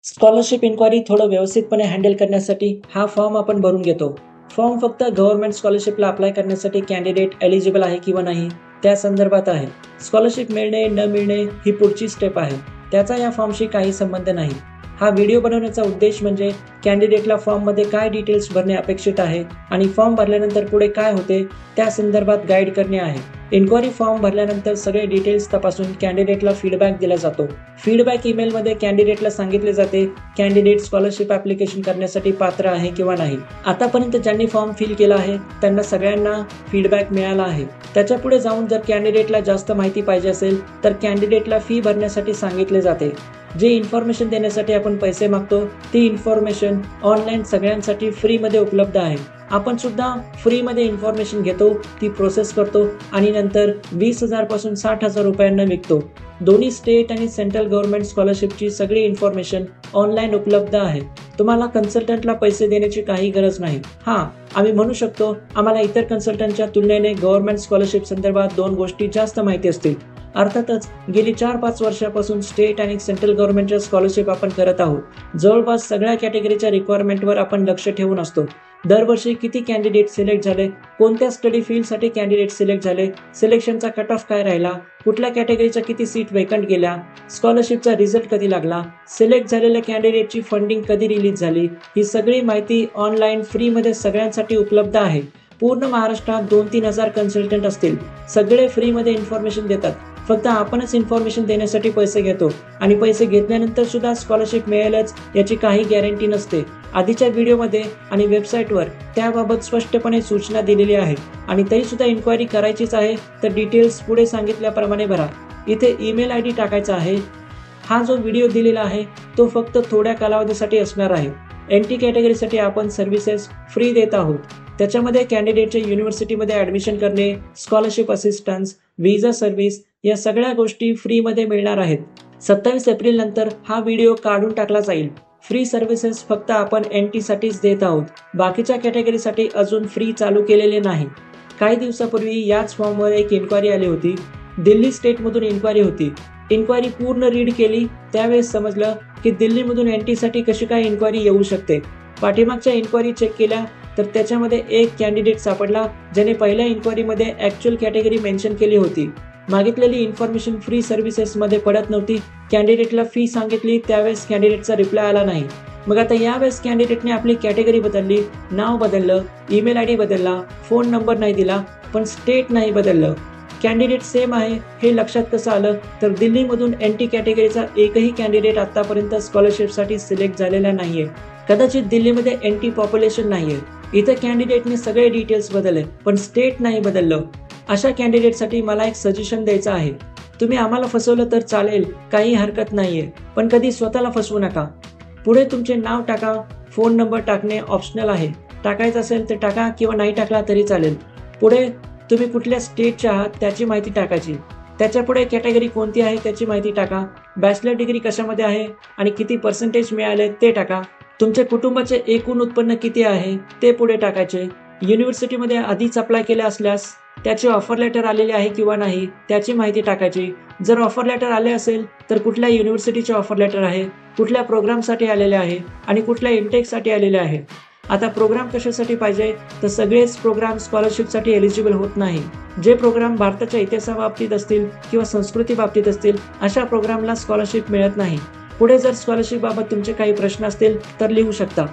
Scholarship inquiry थोडं व्यवस्थितपणे handle करण्यासाठी हा फॉर्म आपण भरून घेतो. फॉर्म फक्त गव्हर्नमेंट स्कॉलरशिपला अप्लाय करण्यासाठी कॅन्डिडेट एलिजिबल आहे किंवा नाही त्या संदर्भात आहे. स्कॉलरशिप मिळणे न मिळणे ही पुढची स्टेप आहे. त्याचा या फॉर्मशी काही संबंध नाही. हा व्हिडिओ बनवण्याचा उद्देश म्हणजे कॅन्डिडेटला फॉर्ममध्ये काय डिटेल्स भरणे अपेक्षित आहे आणि फॉर्म भरल्यानंतर पुढे काय होते त्या संदर्भात गाईड करणे आहे. इन्क्वायरी फॉर्म भरल्यानंतर सगळे डिटेल्स तपासून कॅन्डिडेटला फीडबॅक दिला जातो. फीडबॅक ईमेलमध्ये कॅन्डिडेटला सांगितले जाते कॅन्डिडेट स्कॉलरशिप ॲप्लिकेशन करण्यासाठी पात्र आहे किंवा नाही. आतापर्यंत ज्यांनी फॉर्म फिल केला आहे त्यांना सगळ्यांना फीडबॅक मिळाला आहे. त्याच्या पुढे जाऊन जर कॅन्डिडेटला जास्त माहिती पाहिजे असेल तर कॅन्डिडेटला फी भरण्यासाठी सांगितले जाते. जे इन्फॉर्मेशन देण्यासाठी आपण पैसे मागतो ती इन्फॉर्मेशन ऑनलाईन सगळ्यांसाठी फ्रीमध्ये उपलब्ध आहे. आपण सुद्धा फ्रीमध्ये इन्फॉर्मेशन घेतो, ती प्रोसेस करतो आणि नंतर 20,000 पासून 60,000 रुपयांना विकतो. दोन्ही स्टेट आणि सेंट्रल गव्हर्नमेंट स्कॉलरशिपची सगळी इन्फॉर्मेशन ऑनलाईन उपलब्ध आहे. तुम्हाला कन्सल्टंटला पैसे देण्याची काही गरज नाही. आम्ही म्हणू शकतो आम्हाला इतर कन्सल्टंटच्या तुलनेने गव्हर्नमेंट स्कॉलरशिप संदर्भात 2 गोष्टी जास्त माहिती असतील. अर्थातच गेली 4-5 वर्षापासून स्टेट आणि सेंट्रल गव्हर्नमेंटच्या स्कॉलरशिप आपण करत आहोत. जवळपास सगळ्या कॅटेगरीच्या रिक्वायरमेंटवर आपण लक्ष ठेवून असतो. दरवर्षी किती कॅन्डिडेट सिलेक्ट झाले, कोणत्या स्टडी फील्डसाठी कॅन्डिडेट सिलेक्ट झाले, सिलेक्शनचा कट ऑफ काय राहिला, कुठल्या कॅटेगरीच्या किती सीट वेकंट गेल्या, स्कॉलरशिपचा रिझल्ट कधी लागला, सिलेक्ट झालेल्या कॅन्डिडेटची फंडिंग कधी रिलीज झाली, ही सगळी माहिती ऑनलाईन फ्रीमध्ये सगळ्यांसाठी उपलब्ध आहे. पूर्ण महाराष्ट्रात 2-3 हजार कन्सल्टंट असतील. सगळे फ्रीमध्ये इन्फॉर्मेशन देतात. फक्त आपणच इन्फॉर्मेशन देण्यासाठी पैसे घेतो आणि पैसे घेतल्यानंतर सुद्धा स्कॉलरशिप मिळेलच याची काही गॅरंटी नसते. आधीच्या व्हिडिओमध्ये आणि वेबसाईटवर त्याबाबत स्पष्टपणे सूचना दिलेली आहे आणि तरीसुद्धा इन्क्वायरी करायचीच आहे तर डिटेल्स पुढे सांगितल्याप्रमाणे भरा. इथे ईमेल ID टाकायचा आहे. हा जो व्हिडिओ दिलेला आहे तो फक्त थोड्या कालावधीसाठी असणार आहे. NT कॅटेगरीसाठी आपण सर्व्हिसेस फ्री देत आहोत. त्याच्यामध्ये कॅन्डिडेटच्या युनिव्हर्सिटीमध्ये ॲडमिशन करणे, स्कॉलरशिप असिस्टन्स, व्हिसा सर्व्हिस या सगळ्या गोष्टी फ्रीमध्ये मिळणार आहेत. 27 एप्रिल नंतर हा व्हिडिओ काढून टाकला जाईल. फ्री सर्व्हिसेस फक्त आपण NT साठीच देत आहोत. बाकीच्या कॅटेगरीसाठी अजून फ्री चालू केलेले नाही. काही दिवसापूर्वी याच फॉर्मवर एक इन्क्वायरी आली होती. दिल्ली स्टेटमधून इन्क्वायरी होती. इन्क्वायरी पूर्ण रीड केली त्यावेळेस समजलं की दिल्लीमधून NT साठी कशी काय इन्क्वायरी येऊ शकते. पाठीमागच्या इन्क्वायरी चेक केल्या तर त्याच्यामध्ये एक कॅन्डिडेट सापडला ज्याने पहिल्या इन्क्वायरीमध्ये ॲक्च्युअल कॅटेगरी मेन्शन केली होती. मागितलेली इन्फॉर्मेशन फ्री सर्व्हिसेसमध्ये पडत नव्हती. कॅन्डिडेटला फी सांगितली त्यावेळेस कॅन्डिडेटचा रिप्लाय आला नाही. मग आता यावेळेस कॅन्डिडेटने आपली कॅटेगरी बदलली, नाव बदललं, ईमेल ID बदलला, फोन नंबर नाही दिला, पण स्टेट नाही बदललं. कॅन्डिडेट सेम आहे हे लक्षात कसं आलं तर दिल्लीमधून NT कॅटेगरीचा एकही कॅन्डिडेट आतापर्यंत स्कॉलरशिपसाठी सिलेक्ट झालेला नाहीये. कदाचित दिल्लीमध्ये NT पॉप्युलेशन नाहीये. इथं कॅन्डिडेटने सगळे डिटेल्स बदलले पण स्टेट नाही बदललं. अशा कॅन्डिडेटसाठी मला एक सजेशन द्यायचं आहे. तुम्ही आम्हाला फसवलं तर चालेल, काही हरकत नाहीये, पण कधी स्वतःला फसवू नका. पुढे तुमचे नाव टाका. फोन नंबर टाकणे ऑप्शनल आहे. टाकायचं असेल तर टाका किंवा नाही टाकला तरी चालेल. पुढे तुम्ही कुठल्या स्टेटचे आहात त्याची माहिती टाकायची. त्याच्या पुढे कॅटेगरी कोणती आहे त्याची माहिती टाका. बॅचलर डिग्री कशामध्ये आहे आणि किती पर्सेंटेज मिळाले ते टाका. तुमच्या कुटुंबाचे एकूण उत्पन्न किती आहे ते पुढे टाकायचे. युनिव्हर्सिटीमध्ये आधीच अप्लाय केले असल्यास त्याचे ऑफर लेटर आलेले आहे किंवा नाही त्याची माहिती टाकायची. जर ऑफर लेटर आले असेल तर कुठल्या युनिव्हर्सिटीचे ऑफर लेटर आहे, कुठल्या प्रोग्रामसाठी आलेले आहे आणि कुठल्या इंटेकसाठी आलेले आहे. आता प्रोग्राम कशासाठी पाहिजे तर सगळेच प्रोग्राम स्कॉलरशिपसाठी एलिजिबल होत नाही. जे प्रोग्राम भारताच्या इतिहासाबाबतीत असतील किंवा संस्कृती बाबतीत असतील अशा प्रोग्रामला स्कॉलरशिप मिळत नाही. पुढे जर स्कॉलरशिपबाबत तुमचे काही प्रश्न असतील तर लिहू शकता.